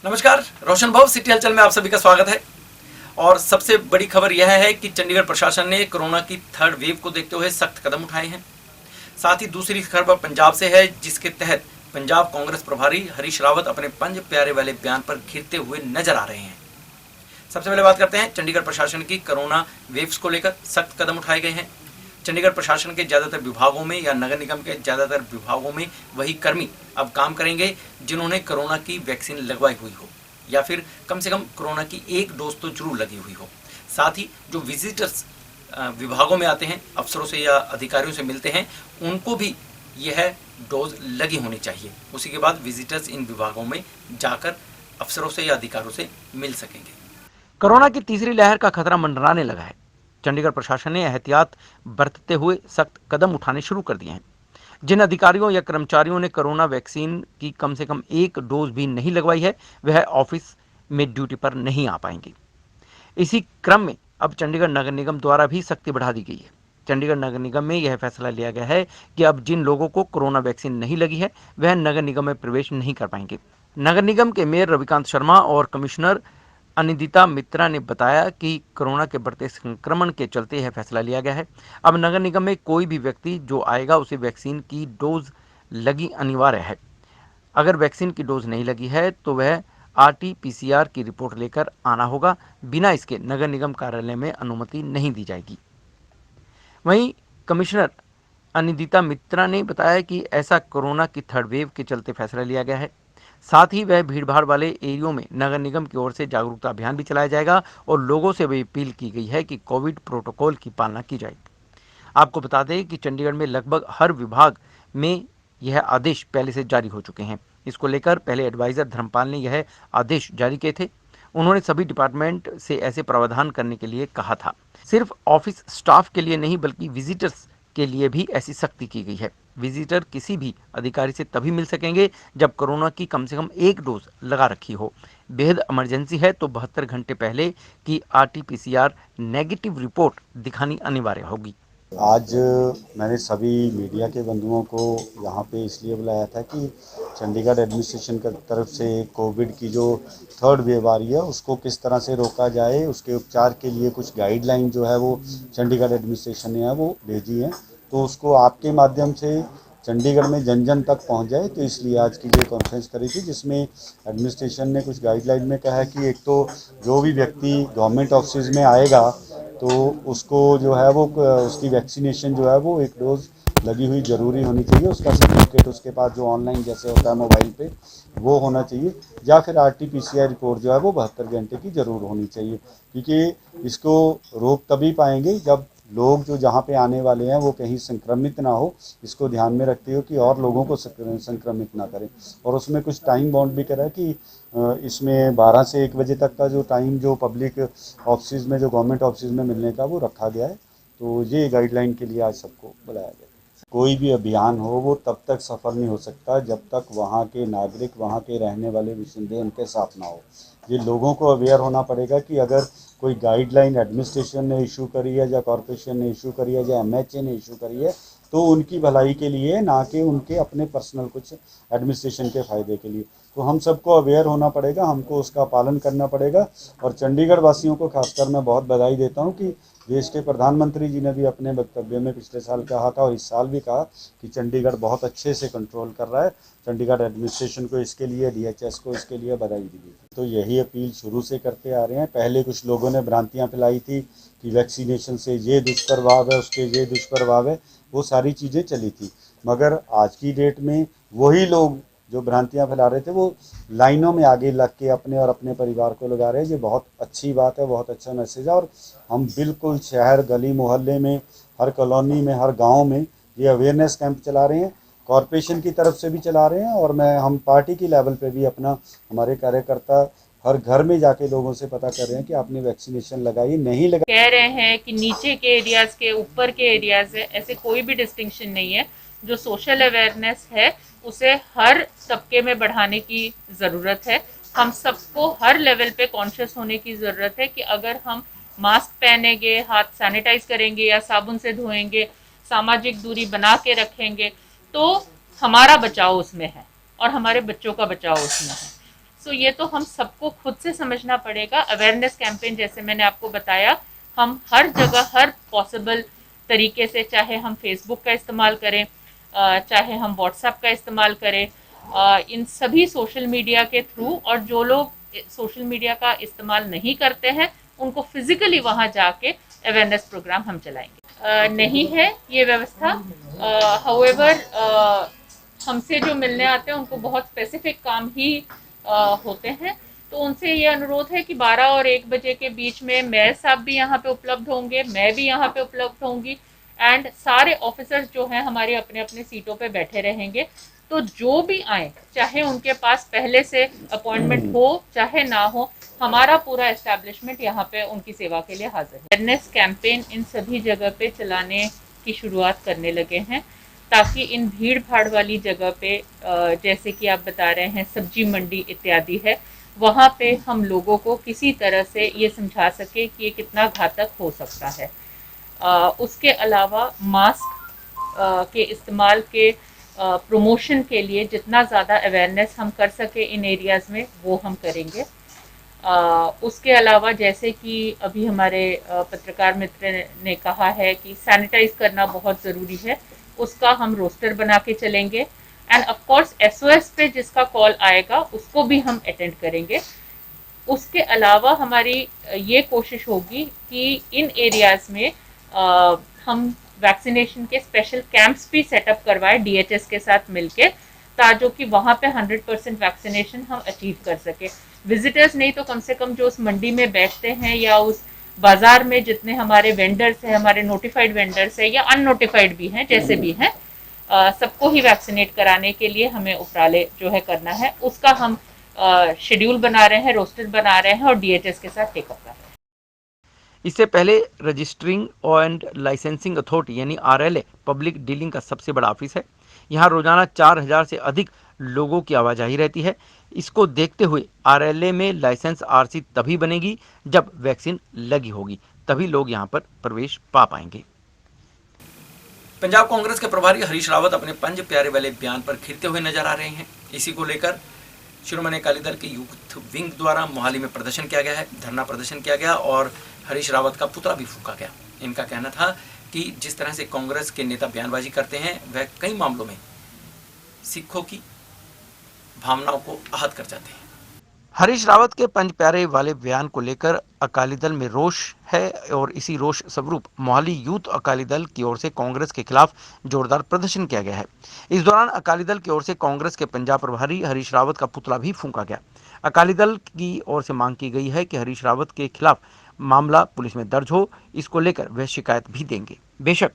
नमस्कार, रोशन भाव सिटी हलचल में आप सभी का स्वागत है। और सबसे बड़ी खबर यह है कि चंडीगढ़ प्रशासन ने कोरोना की थर्ड वेव को देखते हुए सख्त कदम उठाए हैं। साथ ही दूसरी खबर पंजाब से है, जिसके तहत पंजाब कांग्रेस प्रभारी हरीश रावत अपने पंज प्यारे वाले बयान पर घिरते हुए नजर आ रहे हैं। सबसे पहले बात करते हैं चंडीगढ़ प्रशासन की कोरोना वेव्स को लेकर सख्त कदम उठाए गए हैं। चंडीगढ़ प्रशासन के ज्यादातर विभागों में या नगर निगम के ज्यादातर विभागों में वही कर्मी अब काम करेंगे जिन्होंने कोरोना की वैक्सीन लगवाई हुई हो या फिर कम से कम कोरोना की एक डोज तो जरूर लगी हुई हो। साथ ही जो विजिटर्स विभागों में आते हैं, अफसरों से या अधिकारियों से मिलते हैं, उनको भी यह डोज लगी होनी चाहिए। उसी के बाद विजिटर्स इन विभागों में जाकर अफसरों से या अधिकारियों से मिल सकेंगे। कोरोना की तीसरी लहर का खतरा मंडराने लगा है। चंडीगढ़ प्रशासन ने एहतियात बरतते हुए सख्त कदम उठाने शुरू कर दिए हैं। जिन अधिकारियों या कर्मचारियों ने कोरोना वैक्सीन की कम से कम एक डोज भी नहीं लगवाई है, वह ऑफिस में ड्यूटी पर नहीं आ पाएंगे। इसी क्रम में अब चंडीगढ़ नगर निगम द्वारा भी सख्ती बढ़ा दी गई है। चंडीगढ़ नगर निगम में यह फैसला लिया गया है कि अब जिन लोगों को कोरोना वैक्सीन नहीं लगी है, वह नगर निगम में प्रवेश नहीं कर पाएंगे। नगर निगम के मेयर रविकांत शर्मा और कमिश्नर अनिंदिता मित्रा ने बताया कि कोरोना के बढ़ते संक्रमण के चलते यह फैसला लिया गया है। अब नगर निगम में कोई भी व्यक्ति जो आएगा उसे वैक्सीन की डोज लगी अनिवार्य है। अगर वैक्सीन की डोज नहीं लगी है तो वह आरटी-पीसीआर की रिपोर्ट लेकर आना होगा। बिना इसके नगर निगम कार्यालय में अनुमति नहीं दी जाएगी। वहीं कमिश्नर अनिंदिता मित्रा ने बताया कि ऐसा कोरोना की थर्ड वेव के चलते फैसला लिया गया है। साथ ही वह भीड़भाड़ वाले एरियो में नगर निगम की ओर से जागरूकता अभियान भी चलाया जाएगा और लोगों से भी अपील की गई है कि कोविड प्रोटोकॉल की पालना की जाए। आपको बता दें कि चंडीगढ़ में लगभग हर विभाग में यह आदेश पहले से जारी हो चुके हैं। इसको लेकर पहले एडवाइजर धर्मपाल ने यह आदेश जारी किए थे। उन्होंने सभी डिपार्टमेंट से ऐसे प्रावधान करने के लिए कहा था। सिर्फ ऑफिस स्टाफ के लिए नहीं बल्कि विजिटर्स के लिए भी ऐसी सख्ती की गई है। विजिटर किसी भी अधिकारी से तभी मिल सकेंगे जब कोरोना की कम से कम एक डोज लगा रखी हो। बेहद इमरजेंसी है तो 72 घंटे पहले की आरटी-पीसीआर नेगेटिव रिपोर्ट दिखानी अनिवार्य होगी। आज मैंने सभी मीडिया के बंधुओं को यहाँ पे इसलिए बुलाया था कि चंडीगढ़ एडमिनिस्ट्रेशन की तरफ से कोविड की जो थर्ड वेव आ रही है उसको किस तरह से रोका जाए, उसके उपचार के लिए कुछ गाइडलाइन जो है वो चंडीगढ़ एडमिनिस्ट्रेशन ने है वो भेजी है, तो उसको आपके माध्यम से चंडीगढ़ में जन जन तक पहुंच जाए। तो इसलिए आज की ये कॉन्फ्रेंस करी थी, जिसमें एडमिनिस्ट्रेशन ने कुछ गाइडलाइन में कहा है कि एक तो जो भी व्यक्ति गवर्नमेंट ऑफिस में आएगा तो उसको जो है वो उसकी वैक्सीनेशन जो है वो एक डोज लगी हुई ज़रूरी होनी चाहिए। उसका सर्टिफिकेट उसके पास जो ऑनलाइन जैसे होता है मोबाइल पे वो होना चाहिए, या फिर आरटी-पीसीआर रिपोर्ट जो है वो 72 घंटे की ज़रूर होनी चाहिए। क्योंकि इसको रोक तभी पाएंगे जब लोग जो जहाँ पे आने वाले हैं वो कहीं संक्रमित ना हो, इसको ध्यान में रखते हो कि और लोगों को संक्रमित ना करें। और उसमें कुछ टाइम बाउंड भी करा है कि इसमें 12 से 1 बजे तक का जो टाइम जो पब्लिक ऑफिस में जो गवर्नमेंट ऑफिस में मिलने का वो रखा गया है। तो ये गाइडलाइन के लिए आज सबको बुलाया गया। कोई भी अभियान हो वो तब तक सफल नहीं हो सकता जब तक वहाँ के नागरिक, वहाँ के रहने वाले बाशिंदे उनके साथ ना हो। ये लोगों को अवेयर होना पड़ेगा कि अगर कोई गाइडलाइन एडमिनिस्ट्रेशन ने इशू करी है या कॉरपोरेशन ने इशू करी है या एमएचए ने इशू करी है तो उनकी भलाई के लिए, ना कि उनके अपने पर्सनल कुछ एडमिनिस्ट्रेशन के फ़ायदे के लिए। तो हम सबको अवेयर होना पड़ेगा, हमको उसका पालन करना पड़ेगा। और चंडीगढ़ वासियों को खासकर मैं बहुत बधाई देता हूं कि देश के प्रधानमंत्री जी ने भी अपने वक्तव्य में पिछले साल कहा था और इस साल भी कहा कि चंडीगढ़ बहुत अच्छे से कंट्रोल कर रहा है। चंडीगढ़ एडमिनिस्ट्रेशन को इसके लिए, डीएचएस को इसके लिए बधाई दी। तो यही अपील शुरू से करते आ रहे हैं। पहले कुछ लोगों ने भ्रांतियाँ फैलाई थी कि वैक्सीनेशन से ये दुष्प्रभाव है, उसके ये दुष्प्रभाव है, वो सारी चीज़ें चली थी। मगर आज की डेट में वही लोग जो भ्रांतियाँ फैला रहे थे वो लाइनों में आगे लग के अपने और अपने परिवार को लगा रहे हैं। ये बहुत अच्छी बात है, बहुत अच्छा मैसेज है। और हम बिल्कुल शहर, गली मोहल्ले में, हर कॉलोनी में, हर गांव में ये अवेयरनेस कैंप चला रहे हैं। कॉरपोरेशन की तरफ से भी चला रहे हैं और हम पार्टी की लेवल पे भी हमारे कार्यकर्ता हर घर में जाके लोगों से पता कर रहे हैं कि आपने वैक्सीनेशन लगाई, नहीं लगाई। कह रहे हैं कि नीचे के एरियाज के, ऊपर के एरियाज है, ऐसे कोई भी डिस्टिंक्शन नहीं है। जो सोशल अवेयरनेस है उसे हर तबके में बढ़ाने की ज़रूरत है। हम सबको हर लेवल पे कॉन्शियस होने की ज़रूरत है कि अगर हम मास्क पहनेंगे, हाथ सैनिटाइज करेंगे या साबुन से धोएंगे, सामाजिक दूरी बना के रखेंगे, तो हमारा बचाव उसमें है और हमारे बच्चों का बचाव उसमें है। तो ये तो हम सबको खुद से समझना पड़ेगा। अवेयरनेस कैंपेन जैसे मैंने आपको बताया, हम हर जगह हर पॉसिबल तरीके से, चाहे हम फेसबुक का इस्तेमाल करें, चाहे हम व्हाट्सएप का इस्तेमाल करें, इन सभी सोशल मीडिया के थ्रू, और जो लोग सोशल मीडिया का इस्तेमाल नहीं करते हैं उनको फिजिकली वहां जाके अवेयरनेस प्रोग्राम हम चलाएंगे। नहीं है ये व्यवस्था, हाउएवर हमसे जो मिलने आते हैं उनको बहुत स्पेसिफिक काम ही होते हैं, तो उनसे ये अनुरोध है कि 12 और 1 बजे के बीच में मेयर साहब भी यहाँ पे उपलब्ध होंगे, मैं भी यहाँ पे उपलब्ध होंगी, एंड सारे ऑफिसर्स जो हैं हमारे अपने अपने सीटों पे बैठे रहेंगे। तो जो भी आए, चाहे उनके पास पहले से अपॉइंटमेंट हो चाहे ना हो, हमारा पूरा एस्टैब्लिशमेंट यहाँ पे उनकी सेवा के लिए हाजिर है। अवेयरनेस कैंपेन इन सभी जगह पे चलाने की शुरुआत करने लगे हैं, ताकि इन भीड़ भाड़ वाली जगह पे, जैसे कि आप बता रहे हैं सब्जी मंडी इत्यादि है, वहाँ पे हम लोगों को किसी तरह से ये समझा सके कि ये कितना घातक हो सकता है। उसके अलावा मास्क के इस्तेमाल के प्रमोशन के लिए जितना ज़्यादा अवेयरनेस हम कर सके इन एरियाज़ में वो हम करेंगे। उसके अलावा जैसे कि अभी हमारे पत्रकार मित्र ने कहा है कि सैनिटाइज करना बहुत ज़रूरी है, उसका हम रोस्टर बना के चलेंगे, एंड ऑफ कोर्स SOS पे जिसका कॉल आएगा उसको भी हम अटेंड करेंगे। उसके अलावा हमारी ये कोशिश होगी कि इन एरियाज़ में हम वैक्सीनेशन के स्पेशल कैंप्स भी सेटअप करवाएं DHS के साथ मिलके, ताकि कि वहाँ पे 100% वैक्सीनेशन हम अचीव कर सके। विजिटर्स नहीं तो कम से कम जो उस मंडी में बैठते हैं या उस बाजार में जितने हमारे वेंडर्स हैं, हमारे नोटिफाइड वेंडर्स हैं या अननोटिफाइड भी हैं, जैसे भी हैं, सबको ही वैक्सीनेट कराने के लिए हमें उपराले जो है करना है। उसका हम शेड्यूल बना रहे हैं, रोस्टर बना रहे हैं और DHS के साथ टेकअप कर रहे हैं। इससे पहले रजिस्टरिंग एंड लाइसेंसिंग अथॉरिटी यानी RLA पब्लिक डीलिंग का सबसे बड़ा ऑफिस है। यहाँ रोजाना 4000 से अधिक लोगों की आवाजाही रहती है। इसको देखते हुए RLA में लाइसेंस RC तभी बनेगी जब वैक्सीन लगी होगी, तभी लोग यहाँ पर प्रवेश पा पाएंगे। पंजाब कांग्रेस के प्रभारी हरीश रावत अपने पंज प्यारे वाले बयान पर खिरते हुए नजर आ रहे हैं। इसी को लेकर शिरोमणि अकाली दल के यूथ विंग द्वारा मोहाली में प्रदर्शन किया गया है, धरना प्रदर्शन किया गया और हरीश रावत का पुतला भी फूंका गया। इनका कहना था कि जिस तरह से कांग्रेस के नेता बयानबाजी करते हैं वह कई मामलों में सिखों की भावनाओं को आहत कर जाते हैं। हरीश रावत के पंज प्यारे वाले बयान को लेकर अकाली दल में रोष है और इसी रोष स्वरूप मोहाली यूथ अकाली दल की ओर से कांग्रेस के खिलाफ जोरदार प्रदर्शन किया गया है। इस दौरान अकाली दल की ओर से कांग्रेस के पंजाब प्रभारी हरीश रावत का पुतला भी फूंका गया। अकाली दल की ओर से मांग की गई है कि हरीश रावत के खिलाफ मामला पुलिस में दर्ज हो, इसको लेकर वे शिकायत भी देंगे। बेशक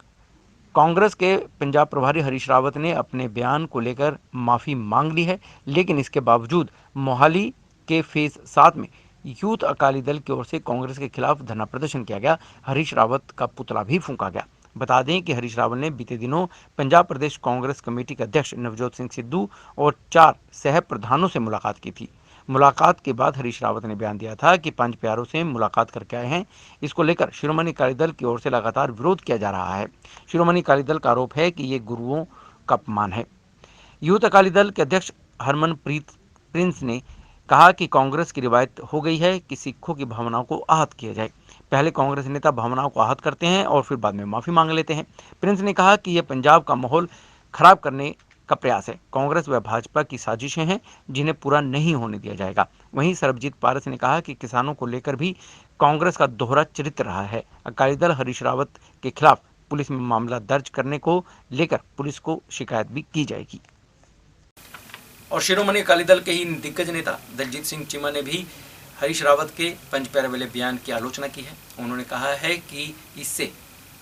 कांग्रेस के पंजाब प्रभारी हरीश रावत ने अपने बयान को लेकर माफ़ी मांग ली है, लेकिन इसके बावजूद मोहाली के फेज 7 में यूथ अकाली दल की ओर से कांग्रेस के खिलाफ धरना प्रदर्शन किया गया। हरीश रावत का पुतला भी फूंका गया। बता दें कि हरीश रावत ने बीते दिनों पंजाब प्रदेश कांग्रेस कमेटी के अध्यक्ष नवजोत सिंह सिद्धू और 4 सह प्रधानों से मुलाकात की थी। मुलाकात के बाद हरीश रावत ने बयान दिया था कि पंज प्यारों से मुलाकात करके आए हैं। इसको लेकर शिरोमणि अकाली दल की ओर से लगातार विरोध किया जा रहा है। शिरोमणि अकाली दल का आरोप है कि ये गुरुओं का अपमान है। यूथ अकाली दल के अध्यक्ष हरमनप्रीत प्रिंस ने कहा कि कांग्रेस की रिवायत हो गई है कि सिखों की भावनाओं को आहत किया जाए। पहले कांग्रेस नेता भावनाओं को आहत करते हैं और फिर बाद में माफ़ी मांग लेते हैं। प्रिंस ने कहा कि यह पंजाब का माहौल खराब करने का प्रयास है। कांग्रेस व भाजपा की साजिशें हैं जिन्हें पूरा नहीं होने दिया जाएगा। वहीं सरबजीत पारस ने कहा कि किसानों को लेकर भी कांग्रेस का दोहरा चरित्र रहा है। अकाली दल हरीश रावत के खिलाफ पुलिस में मामला दर्ज करने को लेकर पुलिस को शिकायत भी की जाएगी। और शिरोमणि अकाली दल के ही दिग्गज नेता दलजीत सिंह चीमा ने भी हरीश रावत के पंज प्यारे वाले बयान की आलोचना की है। उन्होंने कहा है कि इससे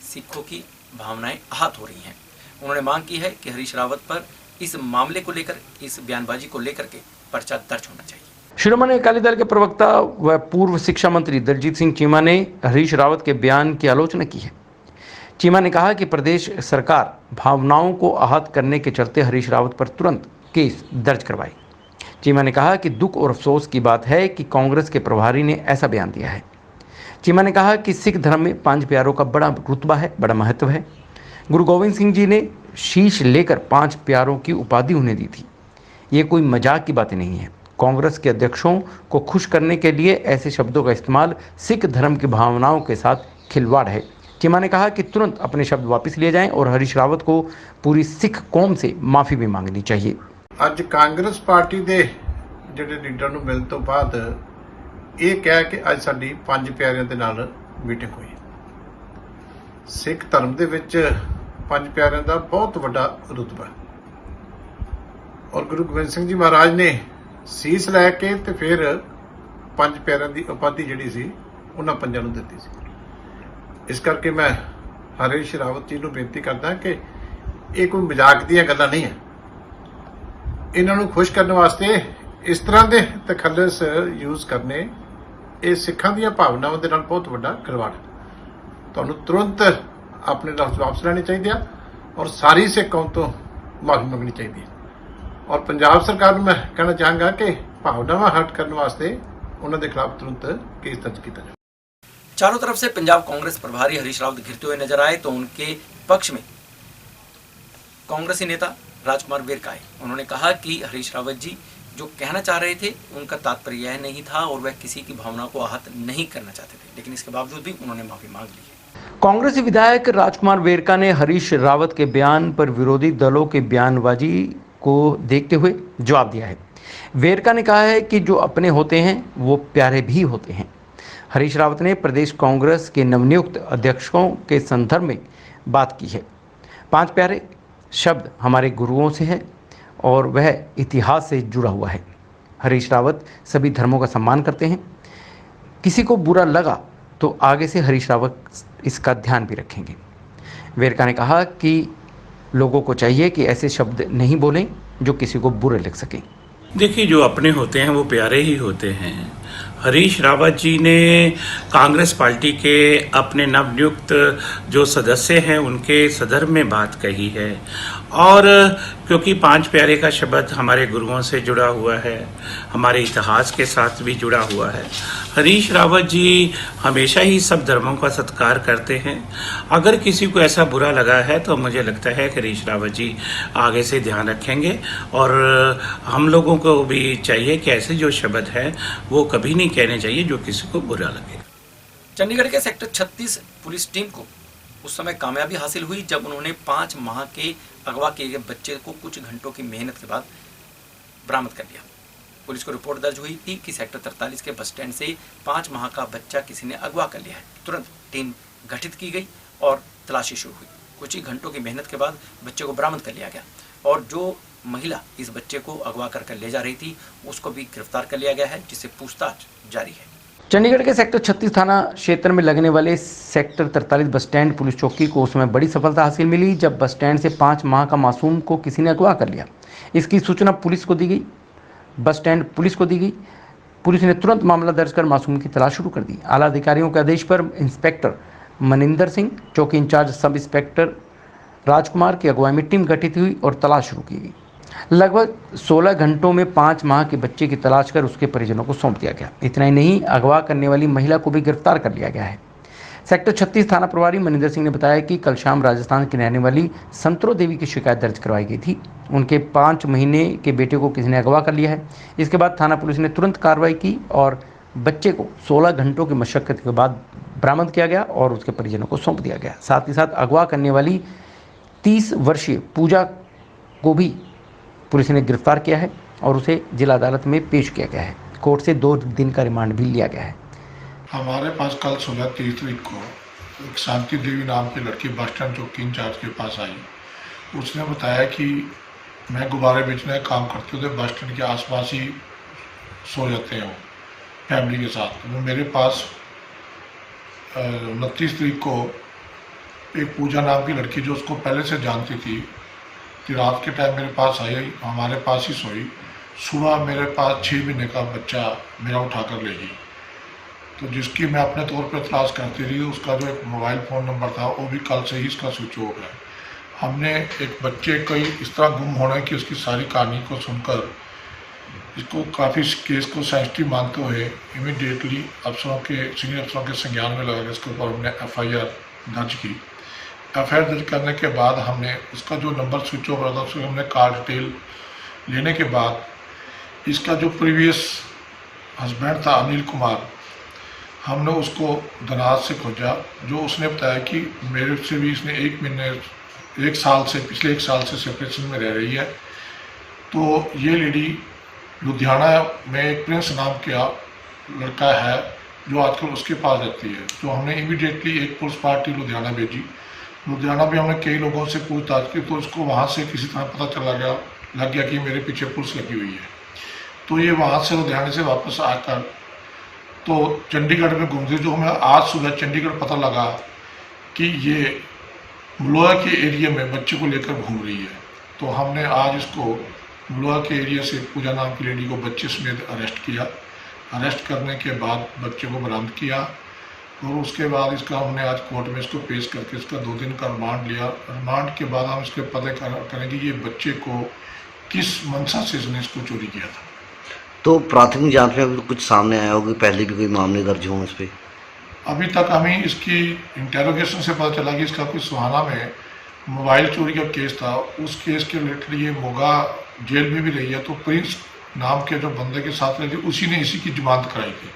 सिखों की भावनाएं आहत हो रही हैं। उन्होंने मांग की है कि हरीश रावत पर इस मामले को लेकर, इस बयानबाजी को लेकर के पर्चा दर्ज होना चाहिए। शिरोमणि अकाली दल के प्रवक्ता व पूर्व शिक्षा मंत्री दलजीत सिंह चीमा ने हरीश रावत के बयान की आलोचना की है। चीमा ने कहा कि प्रदेश सरकार भावनाओं को आहत करने के चलते हरीश रावत पर तुरंत केस दर्ज करवाए। चीमा ने कहा कि दुख और अफसोस की बात है कि कांग्रेस के प्रभारी ने ऐसा बयान दिया है। चीमा ने कहा कि सिख धर्म में पांच प्यारों का बड़ा रुतबा है, बड़ा महत्व है। गुरु गोविंद सिंह जी ने शीश लेकर पांच प्यारों की उपाधि उन्हें दी थी। ये कोई मजाक की बातें नहीं है। कांग्रेस के अध्यक्षों को खुश करने के लिए ऐसे शब्दों का इस्तेमाल सिख धर्म की भावनाओं के साथ खिलवाड़ है। चीमा ने कहा कि तुरंत अपने शब्द वापस लिए जाएं और हरीश रावत को पूरी सिख कौम से माफ़ी भी मांगनी चाहिए। ਅੱਜ ਕਾਂਗਰਸ ਪਾਰਟੀ ਦੇ ਜਿਹੜੇ ਲੀਡਰ ਨੂੰ ਮਿਲਣ ਤੋਂ ਬਾਅਦ ਇਹ ਕਹਿ ਕਿ ਅੱਜ ਸਾਡੀ ਪੰਜ ਪਿਆਰਿਆਂ ਦੇ ਨਾਲ ਮੀਟਿੰਗ ਹੋਈ। ਸਿੱਖ ਧਰਮ ਦੇ ਵਿੱਚ ਪੰਜ ਪਿਆਰਿਆਂ ਦਾ ਬਹੁਤ ਵੱਡਾ ਰੁਤਬਾ ਹੈ ਔਰ ਗੁਰੂ ਗੋਬਿੰਦ ਸਿੰਘ ਜੀ ਮਹਾਰਾਜ ਨੇ ਸੀਸ ਲੈ ਕੇ ਤੇ ਫਿਰ ਪੰਜ ਪਿਆਰਿਆਂ ਦੀ ਉਪਾਧੀ ਜਿਹੜੀ ਸੀ ਉਹਨਾਂ ਪੰਜਾਂ ਨੂੰ ਦਿੱਤੀ ਸੀ। ਇਸ ਕਰਕੇ ਮੈਂ ਹਰੀਸ਼ ਰਾਵਤ ਜੀ ਨੂੰ ਬੇਨਤੀ ਕਰਦਾ ਕਿ ਇਹ ਕੋਈ ਮਜ਼ਾਕ ਦੀਆਂ ਗੱਲਾਂ ਨਹੀਂ ਹੈ। ਇਹਨਾਂ ਨੂੰ ਖੁਸ਼ ਕਰਨ ਵਾਸਤੇ ਇਸ ਤਰ੍ਹਾਂ ਦੇ ਤਖੱਲਸ ਯੂਜ਼ ਕਰਨੇ ਇਹ ਸਿੱਖਾਂ ਦੀਆਂ ਭਾਵਨਾਵਾਂ ਦੇ ਨਾਲ ਬਹੁਤ ਵੱਡਾ ਖਿਲਵਾੜ ਹੈ। ਤੁਹਾਨੂੰ ਤੁਰੰਤ ਆਪਣੇ ਲਫ਼ਜ਼ ਵਾਪਸ ਲੈਣੇ ਚਾਹੀਦੇ ਆ ਔਰ ਸਾਰੀ ਸਿੱਖ ਕੌਮ ਤੋਂ ਮਾਫੀ ਮੰਗਣੀ ਚਾਹੀਦੀ ਹੈ ਔਰ ਪੰਜਾਬ ਸਰਕਾਰ ਨੂੰ ਮੈਂ ਕਹਿਣਾ ਚਾਹਾਂਗਾ ਕਿ ਭਾਵਨਾਵਾਂ ਹਟ ਕਰਨ ਵਾਸਤੇ ਉਹਨਾਂ ਦੇ ਖਿਲਾਫ ਤੁਰੰਤ ਕੇਸ ਦਰਜ ਕੀਤਾ ਜਾਵੇ। चारों तरफ से पंजाब कांग्रेस प्रभारी हरीश रावत घिरते हुए नजर आए तो उनके पक्ष में कांग्रेसी नेता राजकुमार वेरका आए। उन्होंने कहा कि हरीश रावत जी जो कहना चाह रहे थे उनका तात्पर्य यह नहीं था और वह किसी की भावना को आहत नहीं करना चाहते थे, लेकिन इसके बावजूद भी उन्होंने माफी मांग ली है। कांग्रेसी विधायक राजकुमार वेरका ने हरीश रावत के बयान पर विरोधी दलों के बयानबाजी को देखते हुए जवाब दिया है। वेरका ने कहा है कि जो अपने होते हैं वो प्यारे भी होते हैं। हरीश रावत ने प्रदेश कांग्रेस के नवनियुक्त अध्यक्षों के संदर्भ में बात की है। पांच प्यारे शब्द हमारे गुरुओं से है और वह इतिहास से जुड़ा हुआ है। हरीश रावत सभी धर्मों का सम्मान करते हैं। किसी को बुरा लगा तो आगे से हरीश रावत इसका ध्यान भी रखेंगे। वेरका ने कहा कि लोगों को चाहिए कि ऐसे शब्द नहीं बोलें जो किसी को बुरे लग सकें। देखिए, जो अपने होते हैं वो प्यारे ही होते हैं। हरीश रावत जी ने कांग्रेस पार्टी के अपने नवनियुक्त जो सदस्य हैं उनके सदर्भ में बात कही है और क्योंकि पांच प्यारे का शब्द हमारे गुरुओं से जुड़ा हुआ है, हमारे इतिहास के साथ भी जुड़ा हुआ है। हरीश रावत जी हमेशा ही सब धर्मों का सत्कार करते हैं। अगर किसी को ऐसा बुरा लगा है तो मुझे लगता है कि हरीश रावत जी आगे से ध्यान रखेंगे और हम लोगों को भी चाहिए कि ऐसे जो शब्द हैं वो कभी नहीं कहने चाहिए जो किसी को बुरा लगे। चंडीगढ़ के सेक्टर 36 पुलिस टीम को उस समय कामयाबी हासिल हुई जब उन्होंने 5 माह के अगवा किए गए बच्चे को कुछ घंटों की मेहनत के बाद बरामद कर लिया। पुलिस को रिपोर्ट दर्ज हुई थी कि सेक्टर 43 के बस स्टैंड से 5 माह का बच्चा किसी ने अगवा कर लिया है। तुरंत टीम गठित की गई और तलाशी शुरू हुई। कुछ ही घंटों की मेहनत के बाद बच्चे को बरामद कर लिया गया और जो महिला इस बच्चे को अगवा कर ले जा रही थी उसको भी गिरफ्तार कर लिया गया है, जिससे पूछताछ जारी है। चंडीगढ़ के सेक्टर 36 थाना क्षेत्र में लगने वाले सेक्टर 43 बस स्टैंड पुलिस चौकी को उस समय बड़ी सफलता हासिल मिली जब बस स्टैंड से 5 माह का मासूम को किसी ने अगवा कर लिया। इसकी सूचना पुलिस को दी गई, बस स्टैंड पुलिस को दी गई। पुलिस ने तुरंत मामला दर्ज कर मासूम की तलाश शुरू कर दी। आला अधिकारियों के आदेश पर इंस्पेक्टर मनिंदर सिंह, चौकी इंचार्ज सब इंस्पेक्टर राजकुमार की अगुवाई में टीम गठित हुई और तलाश शुरू की गई। लगभग 16 घंटों में 5 माह के बच्चे की तलाश कर उसके परिजनों को सौंप दिया गया। इतना ही नहीं, अगवा करने वाली महिला को भी गिरफ्तार कर लिया गया है। सेक्टर 36 थाना प्रभारी मनिंदर सिंह ने बताया कि कल शाम राजस्थान की रहने वाली संतरो देवी की शिकायत दर्ज करवाई गई थी। उनके 5 महीने के बेटे को किसी ने अगवा कर लिया है। इसके बाद थाना पुलिस ने तुरंत कार्रवाई की और बच्चे को 16 घंटों की मशक्कत के बाद बरामद किया गया और उसके परिजनों को सौंप दिया गया। साथ ही साथ अगवा करने वाली 30 वर्षीय पूजा को भी पुलिस ने गिरफ्तार किया है और उसे जिला अदालत में पेश किया गया है। कोर्ट से 2 दिन का रिमांड भी लिया गया है। हमारे पास कल सुबह 30 तारीख को एक शांति देवी नाम की लड़की बस स्टैंड चौकी इंचार्ज के पास आई। उसने बताया कि मैं गुब्बारे बेचने का काम करते हुए बस स्टैंड के आसपास ही सो जाते हैं फैमिली के साथ। वो मेरे पास 29 तारीख को एक पूजा नाम की लड़की जो उसको पहले से जानती थी कि रात के टाइम मेरे पास आई, हमारे पास ही सोई। सुबह मेरे पास 6 महीने का बच्चा मेरा उठा कर ले गई, तो जिसकी मैं अपने तौर पर तलाश करती रही। उसका जो एक मोबाइल फ़ोन नंबर था वो भी कल से ही इसका स्विच ऑफ है। हमने एक बच्चे को इस तरह गुम होने की उसकी सारी कहानी को सुनकर इसको काफ़ी केस को सेंसिटिव मानते हुए इमीडिएटली अफसरों के सीनियर अफसरों के संज्ञान में लगा इसके ऊपर हमने FIR दर्ज की। FIR दर्ज करने के बाद हमने उसका जो नंबर स्विच ऑफ रहा था उसको हमने कॉल डिटेल लेने के बाद इसका जो प्रीवियस हस्बैंड था अनिल कुमार, हमने उसको दराज से खोजा, जो उसने बताया कि मेरे से भी इसने पिछले एक साल से सेपरेशन में रह रही है। तो ये लेडी लुधियाना में एक प्रिंस नाम का लड़का है जो आजकल उसके पास रहती है। तो हमने इमीडिएटली एक पुलिस पार्टी लुधियाना भेजी। लुधियाना भी हमने कई लोगों से पूछताछ की, तो उसको वहाँ से किसी तरह पता लग गया कि मेरे पीछे पुलिस लगी हुई है। तो ये वहाँ से लुधियाना से वापस आकर तो चंडीगढ़ में घूमती, जो हमें आज सुबह चंडीगढ़ पता लगा कि ये मलोआ के एरिया में बच्चे को लेकर घूम रही है। तो हमने आज इसको मलोआ के एरिया से पूजा नाम की लेडी को बच्चे समेत अरेस्ट किया। अरेस्ट करने के बाद बच्चे को बरामद किया और उसके बाद इसका हमने आज कोर्ट में इसको पेश करके इसका 2 दिन का रिमांड लिया। रिमांड के बाद हम इसके पता करेंगे ये बच्चे को किस मंशा से इसने इसको चोरी किया था। तो प्राथमिक जांच में अभी कुछ सामने आया होगा, पहले भी कोई मामले दर्ज हों इस पर? अभी तक हमें इसकी इंटेरोगेशन से पता चला कि इसका कोई सुहाना में मोबाइल चोरी का केस था। उस केस के रिलेटेड ये मोगा जेल में भी रही है। तो प्रिंस नाम के जो बंदे के साथ रही थी उसी ने इसी की जमानत कराई थी।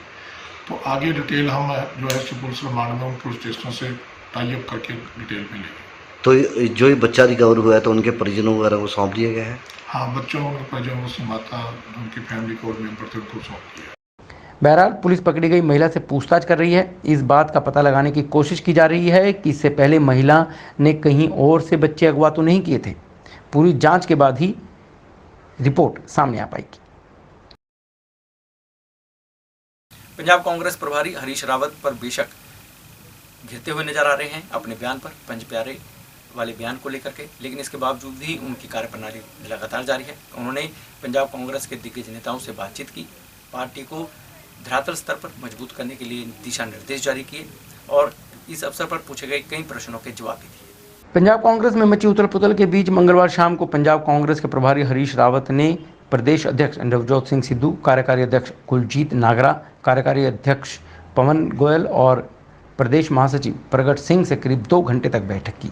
तो आगे डिटेल हम जो है पुलिस रिमांड में उन पुलिस स्टेशनों से टाई अप करके डिटेल में लेंगे। तो जो ये बच्चा रिकवर हुआ है तो उनके परिजनों वगैरह को सौंप दिया गया है? हाँ, बच्चों उनके परिजनों को, माता उनकी फैमिली को और मेम्बर थे उनको सौंप दिया। बहरहाल पुलिस पकड़ी गई महिला से पूछताछ कर रही है। इस बात का पता लगाने की कोशिश की जा रही है कि इससे पहले महिला ने कहीं और से बच्चे अगवा तो नहीं किए थे। पूरी जांच के बाद ही रिपोर्ट सामने आ पाएगी। पंजाब कांग्रेस प्रभारी हरीश रावत पर बेशक घिरते हुए नजर आ रहे हैं अपने बयान पर, पंज प्यारे वाले बयान को लेकर के, लेकिन इसके बावजूद भी उनकी कार्यप्रणाली लगातार जारी है। उन्होंने पंजाब कांग्रेस के दिग्गज नेताओं से बातचीत की, पार्टी को धरातल स्तर पर मजबूत करने के लिए दिशा निर्देश जारी किए और इस अवसर पर पूछे गए कई प्रश्नों के जवाब भी दिए। पंजाब कांग्रेस में मची उथल पुथल के बीच मंगलवार शाम को पंजाब कांग्रेस के प्रभारी हरीश रावत ने प्रदेश अध्यक्ष नवजोत सिंह सिद्धू, कार्यकारी अध्यक्ष कुलजीत नागरा, कार्यकारी अध्यक्ष पवन गोयल और प्रदेश महासचिव प्रगट सिंह से करीब 2 घंटे तक बैठक की।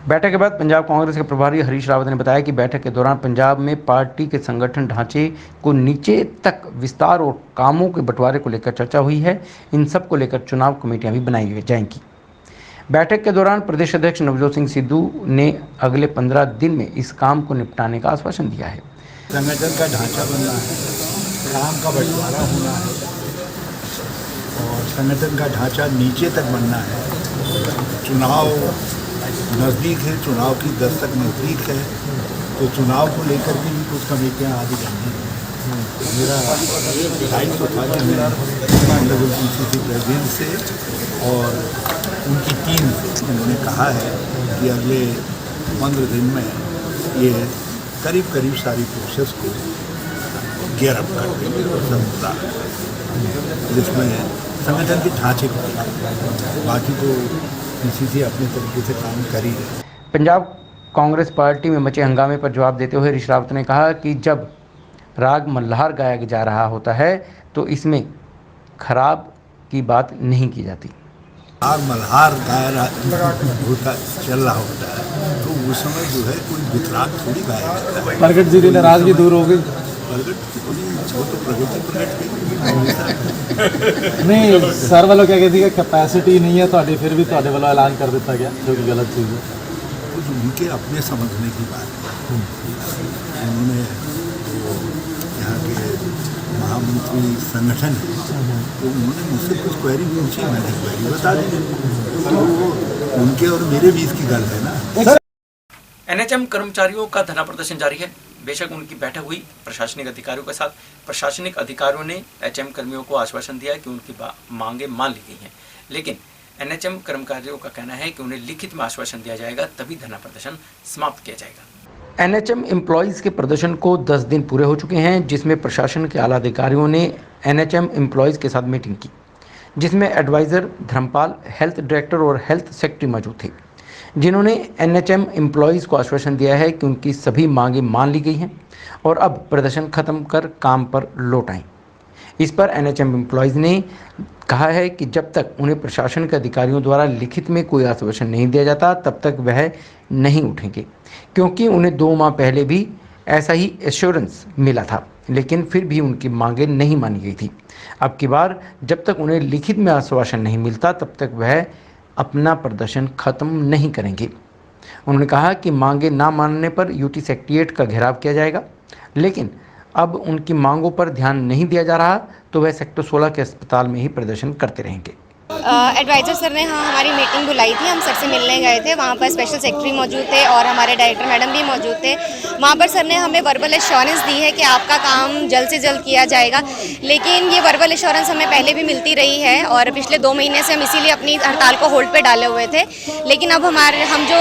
बैठक के बाद पंजाब कांग्रेस के प्रभारी हरीश रावत ने बताया कि बैठक के दौरान पंजाब में पार्टी के संगठन ढांचे को नीचे तक विस्तार और कामों के बंटवारे को लेकर चर्चा हुई है। इन सब को लेकर चुनाव कमेटियां भी बनाई जाएंगी। बैठक के दौरान प्रदेश अध्यक्ष नवजोत सिंह सिद्धू ने अगले 15 दिन में इस काम को निपटाने का आश्वासन दिया है। संगठन का ढांचा बनना है, काम का बंटवारा होना है और संगठन का ढांचा नीचे तक बनना है। चुनाव नज़दीक है, चुनाव की दस्तक नज़दीक है, तो चुनाव को लेकर के भी कुछ कमेटियाँ आदि बननी हैं। मेरा दायित्व था कि मैं PCC प्रेसिडेंट से और उनकी टीम से उन्होंने कहा है कि अगले 15 दिन में ये करीब सारी प्रोसेस को गियर अप कर देंगे और समझता जिसमें संगठन के ढांचे को बाकी तो PCC अपने तरीके से काम कर ही रहे। पंजाब कांग्रेस पार्टी में मचे हंगामे पर जवाब देते हुए हरीश रावत ने कहा कि जब राग मल्हार गाया जा रहा होता है तो इसमें खराब की बात नहीं की जाती। राग मल्हार गाया होता चल रहा होता है तो उस समय जो है कोई वितराग थोड़ी गाया जाता है। प्रगट जी ने नाराजगी दूर हो गई। नहीं, सर वालों क्या कहती है कैपेसिटी नहीं है तो फिर भी तो वालों ऐलान कर दिया गया, जो कि गलत चीज़ है। तो उनके अपने समझने की बात है। उन्होंने यहाँ के महामंत्री संगठन है तो उन्होंने मुझसे कुछ क्वेरी पूछी, मैंने क्वेरी बता दी। तो उनके और मेरे बीच की गल है ना। NHM कर्मचारियों का धरना प्रदर्शन जारी है। बेशक उनकी बैठक हुई प्रशासनिक अधिकारियों के साथ। प्रशासनिक अधिकारियों ने HM कर्मियों को आश्वासन दिया कि उनकी मांगे मान ली गई हैं, लेकिन NHM कर्मचारियों का कहना है कि उन्हें लिखित में आश्वासन दिया जाएगा तभी धरना प्रदर्शन समाप्त किया जाएगा। NHM एम्प्लॉयज़ के प्रदर्शन को 10 दिन पूरे हो चुके हैं, जिसमें प्रशासन के आला अधिकारियों ने NHM एम्प्लॉयज़ के साथ मीटिंग की, जिसमें एडवाइज़र धर्मपाल, हेल्थ डायरेक्टर और हेल्थ सेक्रेटरी मौजूद थे, जिन्होंने NHM एम्प्लॉयज़ को आश्वासन दिया है कि उनकी सभी मांगें मान ली गई हैं और अब प्रदर्शन खत्म कर काम पर लौट आएं। इस पर NHM एम्प्लॉयज़ ने कहा है कि जब तक उन्हें प्रशासन के अधिकारियों द्वारा लिखित में कोई आश्वासन नहीं दिया जाता तब तक वह नहीं उठेंगे, क्योंकि उन्हें 2 माह पहले भी ऐसा ही एश्योरेंस मिला था। लेकिन फिर भी उनकी मांगें नहीं मानी गई थी। अब की बार जब तक उन्हें लिखित में आश्वासन नहीं मिलता तब तक वह अपना प्रदर्शन खत्म नहीं करेंगे। उन्होंने कहा कि मांगे ना मानने पर यूटी सेक्रेटेरिएट का घेराव किया जाएगा, लेकिन अब उनकी मांगों पर ध्यान नहीं दिया जा रहा तो वह सेक्टर 16 के अस्पताल में ही प्रदर्शन करते रहेंगे। एडवाइज़र सर ने हमारी मीटिंग बुलाई थी, हम सर से मिलने गए थे। वहाँ पर स्पेशल सेक्रेटरी मौजूद थे और हमारे डायरेक्टर मैडम भी मौजूद थे। वहाँ पर सर ने हमें वर्बल एश्योरेंस दी है कि आपका काम जल्द से जल्द किया जाएगा, लेकिन ये वर्बल एश्योरेंस हमें पहले भी मिलती रही है और पिछले 2 महीने से हम इसीलिए अपनी हड़ताल को होल्ड पे डाले हुए थे। लेकिन अब हम जो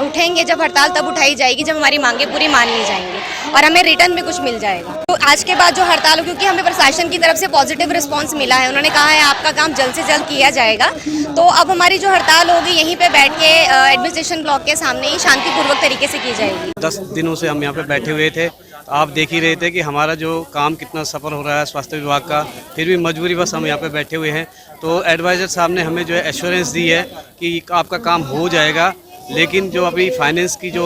उठेंगे, जब हड़ताल तब उठाई जाएगी जब हमारी मांगें पूरी मान ली जाएंगी और हमें रिटर्न में कुछ मिल जाएगा। तो आज के बाद जो हड़ताल, क्योंकि हमें प्रशासन की तरफ से पॉजिटिव रिस्पांस मिला है, उन्होंने कहा है आपका काम जल्द से जल्द किया जाएगा, तो अब हमारी जो हड़ताल होगी यहीं पे बैठ के एडमिनिस्ट्रेशन ब्लॉक के सामने ही शांतिपूर्वक तरीके से की जाएगी। 10 दिनों से हम यहाँ पे बैठे हुए थे। आप देख ही रहे थे कि हमारा जो काम कितना सफर हो रहा है स्वास्थ्य विभाग का, फिर भी मजबूरी बस हम यहाँ पे बैठे हुए हैं। तो एडवाइज़र साहब ने हमें जो है एश्योरेंस दी है कि आपका काम हो जाएगा, लेकिन जो अभी फाइनेंस की जो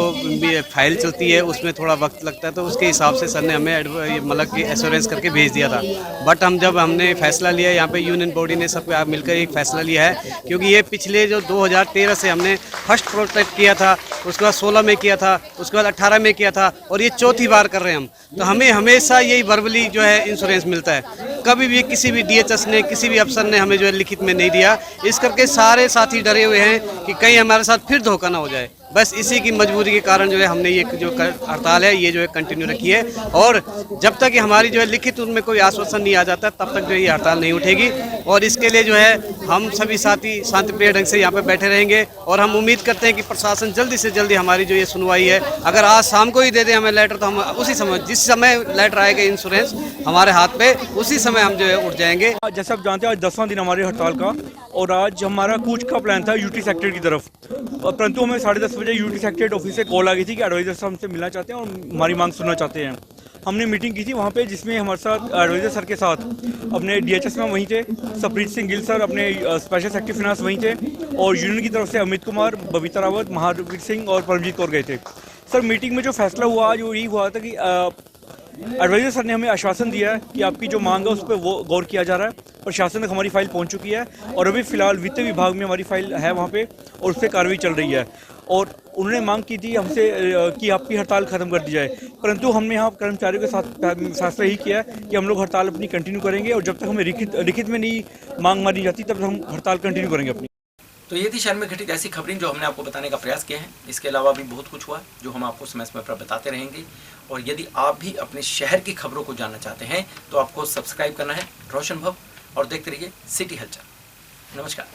फाइल चलती है उसमें थोड़ा वक्त लगता है, तो उसके हिसाब से सर ने हमें मतलब कि एश्योरेंस करके भेज दिया था। बट जब हमने फैसला लिया, यहाँ पे यूनियन बॉडी ने सब मिलकर एक फ़ैसला लिया है, क्योंकि ये पिछले जो 2013 से हमने फर्स्ट प्रोटेक्ट किया था, उसके बाद 16 में किया था, उसके बाद 18 में किया था और ये चौथी बार कर रहे हैं हम, तो हमें हमेशा यही वर्बली जो है इंश्योरेंस मिलता है। कभी भी किसी भी DHS ने, किसी भी अफसर ने हमें जो है लिखित में नहीं दिया। इस करके सारे साथी डरे हुए हैं कि कहीं हमारे साथ फिर धोखा ना हो जाए। बस इसी की मजबूरी के कारण जो है हमने ये जो हड़ताल है ये जो है कंटिन्यू रखी है, और जब तक हमारी जो है लिखित उनमें कोई आश्वासन नहीं आ जाता तब तक जो है ये हड़ताल नहीं उठेगी। और इसके लिए जो है हम सभी साथी शांतिप्रिय ढंग से यहाँ पे बैठे रहेंगे और हम उम्मीद करते हैं कि प्रशासन जल्दी से जल्दी हमारी जो ये सुनवाई है, अगर आज शाम को ही दे दे हमें लेटर, तो हम उसी समय, जिस समय लेटर आएगा इंश्योरेंस हमारे हाथ पे, उसी समय हम जो है उठ जाएंगे। जैसे आप जानते हैं आज 10वां दिन हमारी हड़ताल का, और आज हमारा कूच का प्लान था यूटी सेक्रेटरी की तरफ, परंतु हमें 10:30 बजे यूटी सेक्रेटरी ऑफिस से कॉल आ गई थी कि एडवाइजर साहब हमसे मिलना चाहते हैं और हमारी मांग सुनना चाहते हैं। हमने मीटिंग की थी वहाँ पे, जिसमें हमारे साथ एडवाइजर सर के साथ अपने DHS में वहीं थे, सप्रीत सिंह गिल सर अपने स्पेशल सेक्रेटरी फाइनेंस वहीं थे, और यूनियन की तरफ से अमित कुमार, बबीता रावत, महावीर सिंह और परमजीत कौर गए थे। सर मीटिंग में जो फैसला हुआ आज वो यही हुआ था कि एडवाइजर सर ने हमें आश्वासन दिया है कि आपकी जो मांग है उस पर वो गौर किया जा रहा है। प्रशासन तक हमारी फाइल पहुंच चुकी है और अभी फिलहाल वित्त विभाग में हमारी फाइल है वहाँ पे और उस पर कार्रवाई चल रही है। और उन्होंने मांग की थी हमसे कि आपकी हड़ताल खत्म कर दी जाए, परंतु हमने यहाँ कर्मचारियों के साथ फैसला यही किया है कि हम लोग हड़ताल अपनी कंटिन्यू करेंगे और जब तक हमें लिखित में नहीं मांग मानी जाती तब तक हम हड़ताल कंटिन्यू करेंगे अपनी। तो ये थी शहर में घटित ऐसी खबरें जो हमने आपको बताने का प्रयास किया है। इसके अलावा भी बहुत कुछ हुआ जो हम आपको समय समय पर बताते रहेंगे, और यदि आप भी अपने शहर की खबरों को जानना चाहते हैं तो आपको सब्सक्राइब करना है रोशन भव और देखते रहिए सिटी हलचल। नमस्कार।